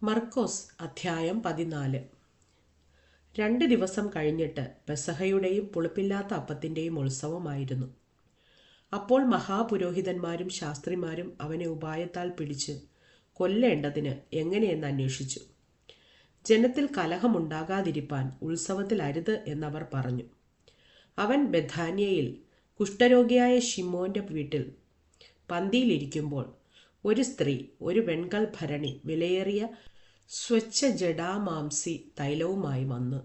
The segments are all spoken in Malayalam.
മർക്കോസ് അധ്യായം 14. 2 ദിവസം കഴിഞ്ഞിട്ട് പെസഹയുടെയും പുളിപ്പില്ലാത്ത അപ്പത്തിൻ്റെയും ഉത്സവമായിരുന്നു. അപ്പോൾ മഹാപുരോഹിതന്മാരും ശാസ്ത്രിമാരും അവനെ ഉപായത്താൽ പിടിച്ച് കൊല്ലേണ്ടതിന് എങ്ങനെയെന്ന് അന്വേഷിച്ചു. ജനത്തിൽ കലഹമുണ്ടാകാതിരിപ്പാൻ ഉത്സവത്തിൽ അരുത് എന്നവർ പറഞ്ഞു. അവൻ ബെഥാന്യയിൽ കുഷ്ഠരോഗിയായ ശിമോന്റെ വീട്ടിൽ പന്തിയിലിരിക്കുമ്പോൾ ഒരു സ്ത്രീ ഒരു വെൺകൽ ഭരണി വിലയേറിയ സ്വച്ഛജടാമാംസി തൈലവുമായി വന്ന്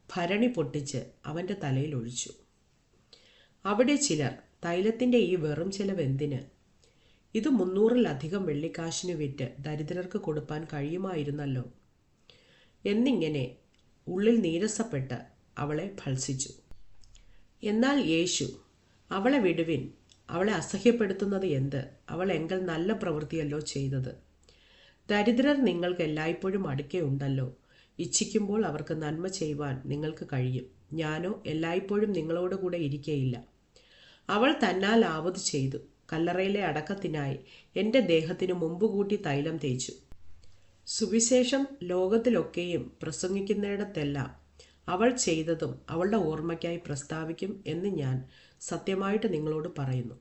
ഭരണി പൊട്ടിച്ച് അവൻ്റെ തലയിൽ ഒഴിച്ചു. അവിടെ ചിലർ, തൈലത്തിൻ്റെ ഈ വെറും ചെലവ് എന്തിന്? ഇത് 300-ലധികം വെള്ളിക്കാശിന് വിറ്റ് ദരിദ്രർക്ക് കൊടുപ്പാൻ കഴിയുമായിരുന്നല്ലോ എന്നിങ്ങനെ ഉള്ളിൽ നീരസപ്പെട്ട് അവളെ ഭത്സിച്ചു. എന്നാൽ യേശു, അവളെ വിടുവിൻ, അവളെ അസഹ്യപ്പെടുത്തുന്നത് എന്ത്? അവൾ എങ്കിൽ നല്ല പ്രവൃത്തിയല്ലോ ചെയ്തത്. ദരിദ്രർ നിങ്ങൾക്ക് എല്ലായ്പ്പോഴും അടുക്കെ ഉണ്ടല്ലോ. ഇച്ഛിക്കുമ്പോൾ അവർക്ക് നന്മ ചെയ്യുവാൻ നിങ്ങൾക്ക് കഴിയും. ഞാനോ എല്ലായ്പ്പോഴും നിങ്ങളോടുകൂടെ ഇരിക്കയില്ല. അവൾ തന്നാൽ ആവത് ചെയ്തു. കല്ലറയിലെ അടക്കത്തിനായി എൻ്റെ ദേഹത്തിന് മുമ്പ് കൂട്ടി തൈലം തേച്ചു. സുവിശേഷം ലോകത്തിലൊക്കെയും പ്രസംഗിക്കുന്നിടത്തെല്ലാം അവൾ ചെയ്തതും അവളുടെ ഓർമ്മയ്ക്കായി പ്രസ്താവിക്കും എന്ന് ഞാൻ സത്യമായിട്ട് നിങ്ങളോട് പറയുന്നു.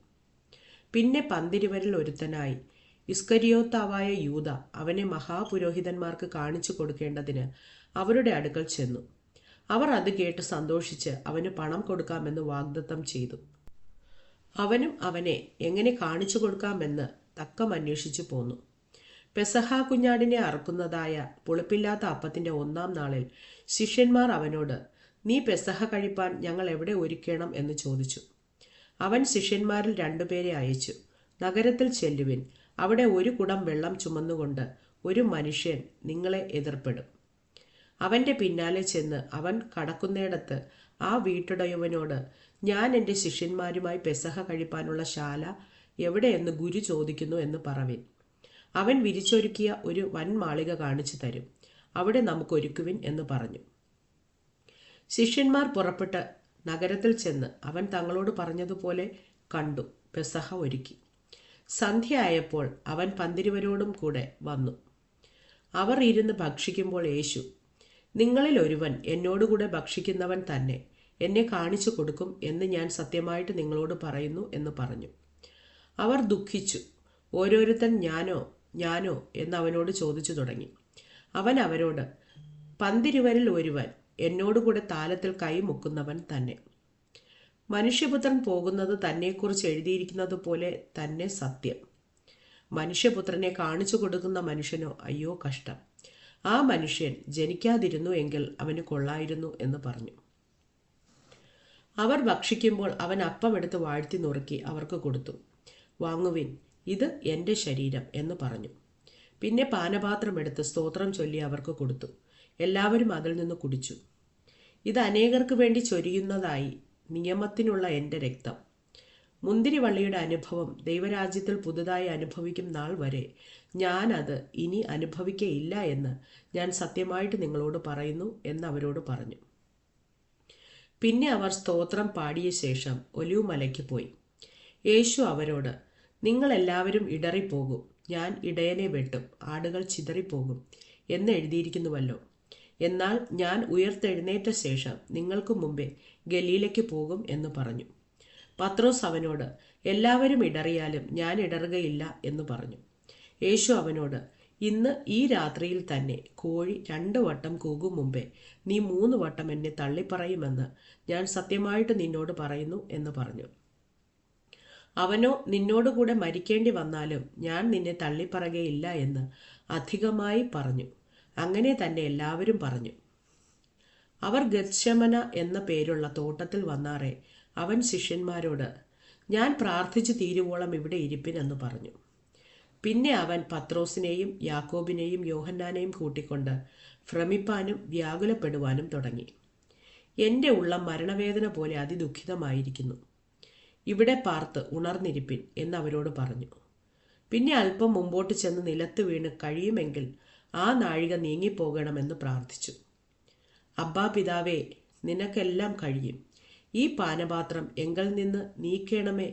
പിന്നെ പന്തിരുവരിൽ ഒരുത്തനായി ഇസ്കരിയോത്താവായ യൂദ അവനെ മഹാപുരോഹിതന്മാർക്ക് കാണിച്ചു കൊടുക്കേണ്ടതിന് അവരുടെ അടുക്കൽ ചെന്നു. അവർ അത് കേട്ട് സന്തോഷിച്ച് അവന് പണം കൊടുക്കാമെന്ന് വാഗ്ദത്തം ചെയ്തു. അവനും അവനെ എങ്ങനെ കാണിച്ചു കൊടുക്കാമെന്ന് തക്കം അന്വേഷിച്ചു പോന്നു. പെസഹ കുഞ്ഞാടിനെ അറുക്കുന്നതായ പുളിപ്പില്ലാത്ത അപ്പത്തിൻ്റെ 1-ാം നാളിൽ ശിഷ്യന്മാർ അവനോട്, നീ പെസഹ കഴിപ്പാൻ ഞങ്ങൾ എവിടെ ഒരുക്കണം എന്ന് ചോദിച്ചു. അവൻ ശിഷ്യന്മാരിൽ 2 പേരെ അയച്ചു. നഗരത്തിൽ ചെല്ലുവിൻ, അവിടെ ഒരു കുടം വെള്ളം ചുമന്നുകൊണ്ട് ഒരു മനുഷ്യൻ നിങ്ങളെ എതിർപ്പെടും. അവൻ്റെ പിന്നാലെ ചെന്ന് അവൻ കടക്കുന്നിടത്ത് ആ വീട്ടുടയവനോട്, ഞാൻ എൻ്റെ ശിഷ്യന്മാരുമായി പെസഹ കഴിപ്പാനുള്ള ശാല എവിടെയെന്ന് ഗുരു ചോദിക്കുന്നു എന്ന് പറവിൻ. അവൻ വിരിച്ചൊരുക്കിയ ഒരു വൻമാളിക കാണിച്ചു തരും. അവിടെ നമുക്കൊരുക്കുവിൻ എന്ന് പറഞ്ഞു. ശിഷ്യന്മാർ പുറപ്പെട്ട് നഗരത്തിൽ ചെന്ന് അവൻ തങ്ങളോട് പറഞ്ഞതുപോലെ കണ്ടു പെസഹ ഒരുക്കി. സന്ധ്യയായപ്പോൾ അവൻ പന്തിരുവരോടും കൂടെ വന്നു. അവർ ഇരുന്ന് ഭക്ഷിക്കുമ്പോൾ യേശു, നിങ്ങളിൽ ഒരുവൻ എന്നോടുകൂടെ ഭക്ഷിക്കുന്നവൻ തന്നെ എന്നെ കാണിച്ചു കൊടുക്കും എന്ന് ഞാൻ സത്യമായിട്ട് നിങ്ങളോട് പറയുന്നു എന്ന് പറഞ്ഞു. അവർ ദുഃഖിച്ചു. ഓരോരുത്തൻ ഞാനോ ഞാനോ എന്ന് അവനോട് ചോദിച്ചു തുടങ്ങി. അവൻ അവരോട്, പന്തിരുവരിൽ ഒരുവൻ എന്നോടുകൂടെ താലത്തിൽ കൈമുക്കുന്നവൻ തന്നെ. മനുഷ്യപുത്രൻ പോകുന്നത് തന്നെക്കുറിച്ച് എഴുതിയിരിക്കുന്നത് പോലെ തന്നെ സത്യം. മനുഷ്യപുത്രനെ കാണിച്ചു കൊടുക്കുന്ന മനുഷ്യനോ അയ്യോ കഷ്ടം! ആ മനുഷ്യൻ ജനിക്കാതിരുന്നു എങ്കിൽ അവന് കൊള്ളായിരുന്നു എന്ന് പറഞ്ഞു. അവർ ഭക്ഷിക്കുമ്പോൾ അവൻ അപ്പമെടുത്ത് വാഴ്ത്തി നുറുക്കി അവർക്ക് കൊടുത്തു. വാങ്ങുവിൻ, ഇത് എൻ്റെ ശരീരം എന്ന് പറഞ്ഞു. പിന്നെ പാനപാത്രമെടുത്ത് സ്തോത്രം ചൊല്ലി അവർക്ക് കൊടുത്തു. എല്ലാവരും അതിൽ നിന്ന് കുടിച്ചു. ഇത് അനേകർക്ക് വേണ്ടി ചൊരിയുന്നതായി നിയമത്തിനുള്ള എൻ്റെ രക്തം. മുന്തിരിവള്ളിയുടെ അനുഭവം ദൈവരാജ്യത്തിൽ പുതുതായി അനുഭവിക്കും നാൾ വരെ ഞാൻ അത് ഇനി അനുഭവിക്കയില്ല എന്ന് ഞാൻ സത്യമായിട്ട് നിങ്ങളോട് പറയുന്നു എന്ന് അവരോട് പറഞ്ഞു. പിന്നെ അവർ സ്തോത്രം പാടിയ ശേഷം ഒലിവുമലയ്ക്ക് പോയി. യേശു അവരോട്, നിങ്ങളെല്ലാവരും ഇടറിപ്പോകും, ഞാൻ ഇടയനെ വെട്ടും, ആടുകൾ ചിതറിപ്പോകും എന്ന് എഴുതിയിരിക്കുന്നുവല്ലോ. എന്നാൽ ഞാൻ ഉയർത്തെഴുന്നേറ്റ ശേഷം നിങ്ങൾക്ക് മുമ്പേ ഗലീലയ്ക്ക് പോകും എന്ന് പറഞ്ഞു. പത്രോസ് അവനോട്, എല്ലാവരും ഇടറിയാലും ഞാൻ ഇടറുകയില്ല എന്ന് പറഞ്ഞു. യേശു അവനോട്, ഇന്ന് ഈ രാത്രിയിൽ തന്നെ കോഴി 2 വട്ടം കൂകും മുമ്പേ നീ 3 വട്ടം എന്നെ തള്ളിപ്പറയുമെന്ന് ഞാൻ സത്യമായിട്ട് നിന്നോട് പറയുന്നു എന്ന് പറഞ്ഞു. അവനോ, നിന്നോടുകൂടെ മരിക്കേണ്ടി വന്നാലും ഞാൻ നിന്നെ തള്ളിപ്പറയുകയില്ല എന്ന് അധികമായി പറഞ്ഞു. അങ്ങനെ തന്നെ എല്ലാവരും പറഞ്ഞു. അവർ ഗത്ശമന എന്ന പേരുള്ള തോട്ടത്തിൽ വന്നാറെ അവൻ ശിഷ്യന്മാരോട്, ഞാൻ പ്രാർത്ഥിച്ചു തീരുവോളം ഇവിടെ ഇരിപ്പിൻ എന്ന് പറഞ്ഞു. പിന്നെ അവൻ പത്രോസിനെയും യാക്കോബിനെയും യോഹന്നാനെയും കൂട്ടിക്കൊണ്ട് ഭ്രമിപ്പാനും വ്യാകുലപ്പെടുവാനും തുടങ്ങി. എൻ്റെ ഉള്ളം മരണവേദന പോലെ അതിദുഃഖിതമായിരിക്കുന്നു. ഇവിടെ പാർത്ത് ഉണർന്നിരിപ്പിൻ എന്ന് അവരോട് പറഞ്ഞു. പിന്നെ അല്പം മുമ്പോട്ട് ചെന്ന് നിലത്ത് വീണ് കഴിയുമെങ്കിൽ ആ നാഴിക നീങ്ങിപ്പോകണമെന്ന് പ്രാർത്ഥിച്ചു. അബ്ബാ പിതാവേ, നിനക്കെല്ലാം കഴിയും. ഈ പാനപാത്രം എങ്കിൽ നിന്ന് നീക്കണമേ.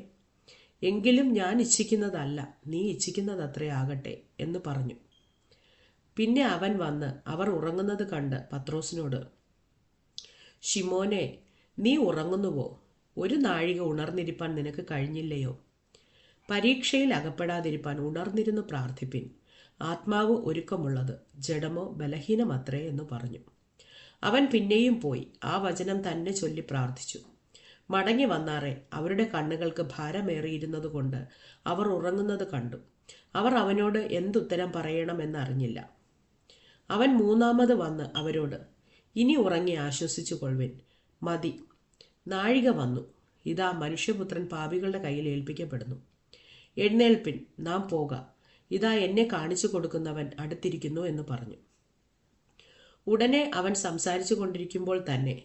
എങ്കിലും ഞാൻ ഇച്ഛിക്കുന്നതല്ല, നീ ഇച്ഛിക്കുന്നതത്രേ ആകട്ടെ എന്ന് പറഞ്ഞു. പിന്നെ അവൻ വന്ന് അവർ ഉറങ്ങുന്നത് കണ്ട് പത്രോസിനോട്, ശിമോനെ, നീ ഉറങ്ങുന്നുവോ? ഒരു നാഴിക ഉണർന്നിരിപ്പാൻ നിനക്ക് കഴിഞ്ഞില്ലയോ? പരീക്ഷയിൽ അകപ്പെടാതിരിപ്പാൻ ഉണർന്നിരുന്നു പ്രാർത്ഥിപ്പിൻ. ആത്മാവ് ഒരുക്കമുള്ളത്, ജഡമോ ബലഹീനമത്രേ എന്ന് പറഞ്ഞു. അവൻ പിന്നെയും പോയി ആ വചനം തന്നെ ചൊല്ലി പ്രാർത്ഥിച്ചു. മടങ്ങി വന്നാറെ അവരുടെ കണ്ണുകൾക്ക് ഭാരമേറിയിരുന്നതുകൊണ്ട് അവർ ഉറങ്ങുന്നത് കണ്ടു. അവർ അവനോട് എന്തുത്തരം പറയണമെന്നറിഞ്ഞില്ല. അവൻ മൂന്നാമത് വന്ന് അവരോട്, ഇനി ഉറങ്ങി ആശ്വസിച്ചു കൊള്ളുവിൻ, മതി, നാഴിക വന്നു. ഇതാ മനുഷ്യപുത്രൻ പാപികളുടെ കയ്യിൽ ഏൽപ്പിക്കപ്പെടുന്നു. എഴുന്നേൽപ്പിൻ, നാം പോക. ഇതാ എന്നെ കാണിച്ചു കൊടുക്കുന്നവൻ അടുത്തിരിക്കുന്നു എന്ന് പറഞ്ഞു. ഉടനെ അവൻ സംസാരിച്ചു കൊണ്ടിരിക്കുമ്പോൾ തന്നെ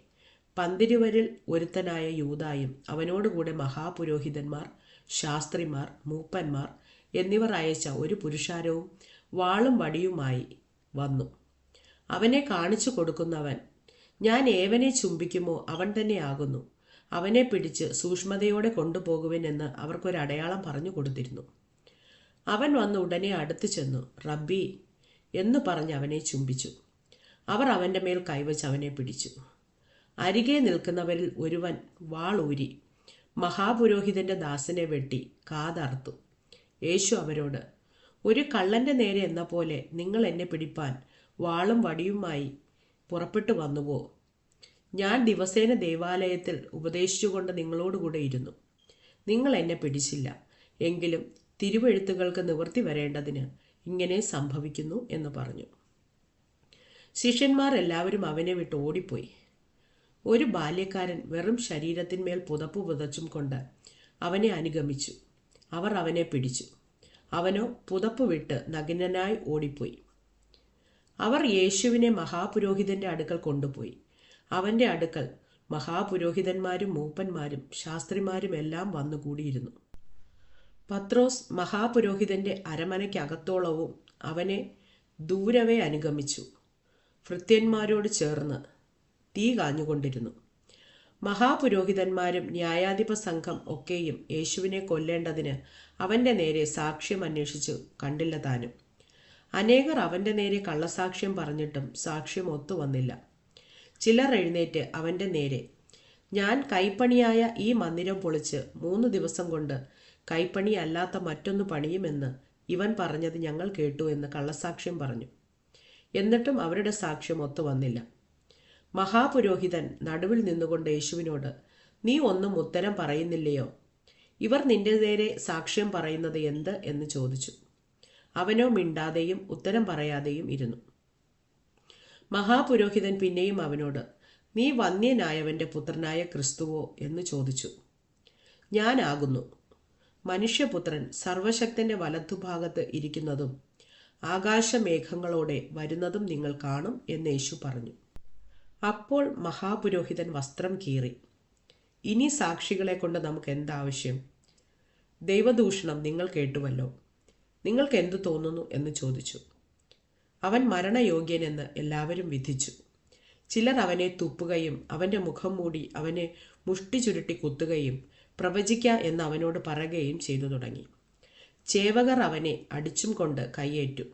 പന്തിരുവരിൽ ഒരുത്തനായ യൂദായും അവനോടുകൂടെ മഹാപുരോഹിതന്മാർ, ശാസ്ത്രിമാർ, മൂപ്പന്മാർ എന്നിവർ അയച്ച ഒരു പുരുഷാരവും വാളും വടിയുമായി വന്നു. അവനെ കാണിച്ചു കൊടുക്കുന്നവൻ, ഞാൻ ഏവനെ ചുംബിക്കുമോ അവൻ തന്നെ ആകുന്നു, അവനെ പിടിച്ച് സൂക്ഷ്മതയോടെ കൊണ്ടുപോകുവൻ എന്ന് അവർക്കൊരടയാളം പറഞ്ഞു കൊടുത്തിരുന്നു. അവൻ വന്ന് ഉടനെ അടുത്തു ചെന്നു, റബ്ബി എന്ന് പറഞ്ഞ് അവനെ ചുംബിച്ചു. അവർ അവൻ്റെ മേൽ കൈവച്ച് അവനെ പിടിച്ചു. അരികെ നിൽക്കുന്നവരിൽ ഒരുവൻ വാൾ ഊരി മഹാപുരോഹിതന്റെ ദാസനെ വെട്ടി കാതർത്തു. യേശു അവരോട്, ഒരു കള്ളന്റെ നേരെ എന്ന പോലെ നിങ്ങൾ എന്നെ പിടിപ്പാൻ വാളും വടിയുമായി പുറപ്പെട്ടു വന്നുവോ? ഞാൻ ദിവസേന ദേവാലയത്തിൽ ഉപദേശിച്ചുകൊണ്ട് നിങ്ങളോടുകൂടെ ഇരുന്നു. നിങ്ങൾ എന്നെ പിടിച്ചില്ല. എങ്കിലും തിരുവെഴുത്തുകൾക്ക് നിവൃത്തി വരേണ്ടതിന് ഇങ്ങനെ സംഭവിക്കുന്നു എന്ന് പറഞ്ഞു. ശിഷ്യന്മാർ എല്ലാവരും അവനെ വിട്ട് ഓടിപ്പോയി. ഒരു ബാല്യക്കാരൻ വെറും ശരീരത്തിന്മേൽ പുതപ്പ് പുതച്ചും കൊണ്ട് അവനെ അനുഗമിച്ചു. അവർ അവനെ പിടിച്ചു. അവനോ പുതപ്പ് വിട്ട് നഗ്നനായി ഓടിപ്പോയി. അവർ യേശുവിനെ മഹാപുരോഹിതന്റെ അടുക്കൽ കൊണ്ടുപോയി. അവന്റെ അടുക്കൽ മഹാപുരോഹിതന്മാരും മൂപ്പന്മാരും ശാസ്ത്രിമാരും എല്ലാം വന്നുകൂടിയിരുന്നു. പത്രോസ് മഹാപുരോഹിതന്റെ അരമനയ്ക്കകത്തോളവും അവനെ ദൂരവേ അനുഗമിച്ചു. ഭൃത്യന്മാരോട് ചേർന്ന് തീ കാഞ്ഞുകൊണ്ടിരുന്നു. മഹാപുരോഹിതന്മാരും ന്യായാധിപ സംഘം ഒക്കെയും യേശുവിനെ കൊല്ലേണ്ടതിന് അവന്റെ നേരെ സാക്ഷ്യം അന്വേഷിച്ചു കണ്ടില്ല താനും. അനേകർ അവന്റെ നേരെ കള്ളസാക്ഷ്യം പറഞ്ഞിട്ടും സാക്ഷ്യം ഒത്തുവന്നില്ല. ചിലർ എഴുന്നേറ്റ് അവന്റെ നേരെ, ഞാൻ കൈപ്പണിയായ ഈ മന്ദിരം പൊളിച്ച് 3 ദിവസം കൊണ്ട് കൈപ്പണി അല്ലാത്ത മറ്റൊന്ന് പണിയുമെന്ന് ഇവൻ പറഞ്ഞത് ഞങ്ങൾ കേട്ടു എന്ന് കള്ളസാക്ഷ്യം പറഞ്ഞു. എന്നിട്ടും അവരുടെ സാക്ഷ്യം ഒത്തുവന്നില്ല. മഹാപുരോഹിതൻ നടുവിൽ നിന്നുകൊണ്ട് യേശുവിനോട്, നീ ഒന്നും ഉത്തരം പറയുന്നില്ലയോ? ഇവർ നിന്റെ നേരെ സാക്ഷ്യം പറയുന്നത് എന്ത് എന്ന് ചോദിച്ചു. അവനോ മിണ്ടാതെയും ഉത്തരം പറയാതെയും ഇരുന്നു. മഹാപുരോഹിതൻ പിന്നെയും അവനോട്, നീ വന്യനായവന്റെ പുത്രനായ ക്രിസ്തുവോ എന്ന് ചോദിച്ചു. ഞാനാകുന്നു. മനുഷ്യപുത്രൻ സർവശക്തന്റെ വലത്തുഭാഗത്ത് ഇരിക്കുന്നതും ആകാശമേഘങ്ങളോടെ വരുന്നതും നിങ്ങൾ കാണും എന്ന് യേശു പറഞ്ഞു. അപ്പോൾ മഹാപുരോഹിതൻ വസ്ത്രം കീറി, ഇനി സാക്ഷികളെ കൊണ്ട് നമുക്ക് എന്താവശ്യം? ദൈവദൂഷണം നിങ്ങൾ കേട്ടുവല്ലോ. നിങ്ങൾക്ക് എന്തു തോന്നുന്നു എന്ന് ചോദിച്ചു. അവൻ മരണയോഗ്യനെന്ന് എല്ലാവരും വിധിച്ചു. ചിലർ അവനെ തുപ്പുകയും അവൻ്റെ മുഖം മൂടി അവനെ മുഷ്ടി ചുരുട്ടി കുത്തുകയും പ്രവചിക്ക എന്ന് അവനോട് പറയുകയും ചെയ്തു തുടങ്ങി. ചേവകർ അവനെ അടിച്ചും കൊണ്ട് കൈയേറ്റു.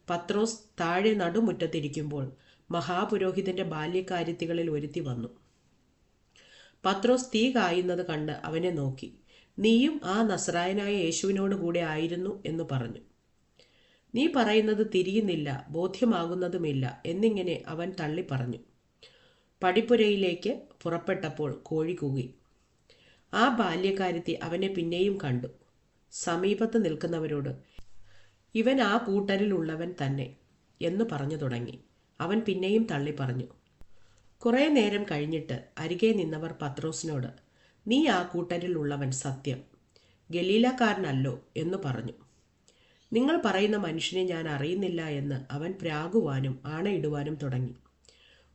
പത്രോസ് താഴെ നടുമുറ്റത്തിരിക്കുമ്പോൾ മഹാപുരോഹിതന്റെ ബാല്യക്കാര്യത്തികളിൽ ഒരുത്തി വന്നു. പത്രോസ് തീ കായുന്നത് കണ്ട് അവനെ നോക്കി, നീയും ആ നസ്രായനായ യേശുവിനോട് കൂടെ ആയിരുന്നു എന്ന് പറഞ്ഞു. നീ പറയുന്നത് തിരിയുന്നില്ല, ബോധ്യമാകുന്നതുമില്ല എന്നിങ്ങനെ അവൻ തള്ളി പറഞ്ഞു. പടിപ്പുരയിലേക്ക് പുറപ്പെട്ടപ്പോൾ കോഴി കൂകി. ആ ബാല്യക്കാരത്തി അവനെ പിന്നെയും കണ്ടു. സമീപത്ത് നിൽക്കുന്നവരോട്, ഇവൻ ആ കൂട്ടരിലുള്ളവൻ തന്നെ എന്ന് പറഞ്ഞു തുടങ്ങി. അവൻ പിന്നെയും തള്ളി പറഞ്ഞു. കുറേ നേരം കഴിഞ്ഞിട്ട് അരികെ നിന്നവർ പത്രോസിനോട്, നീ ആ കൂട്ടരിലുള്ളവൻ സത്യം, ഗലീലക്കാരനല്ലോ എന്ന് പറഞ്ഞു. നിങ്ങൾ പറയുന്ന മനുഷ്യനെ ഞാൻ അറിയുന്നില്ല എന്ന് അവൻ പ്രാകുവാനും ആണയിടുവാനും തുടങ്ങി.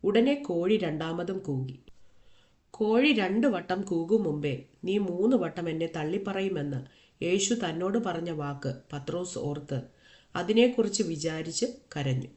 ഉടനെ കോഴി രണ്ടാമതും കൂകി. കോഴി 2 വട്ടം കൂകും മുമ്പേ നീ 3 വട്ടം എന്നെ തള്ളിപ്പറയുമെന്ന് യേശു തന്നോട് പറഞ്ഞ വാക്ക് പത്രോസ് ഓർത്ത് അതിനെക്കുറിച്ച് വിചാരിച്ച് കരഞ്ഞു.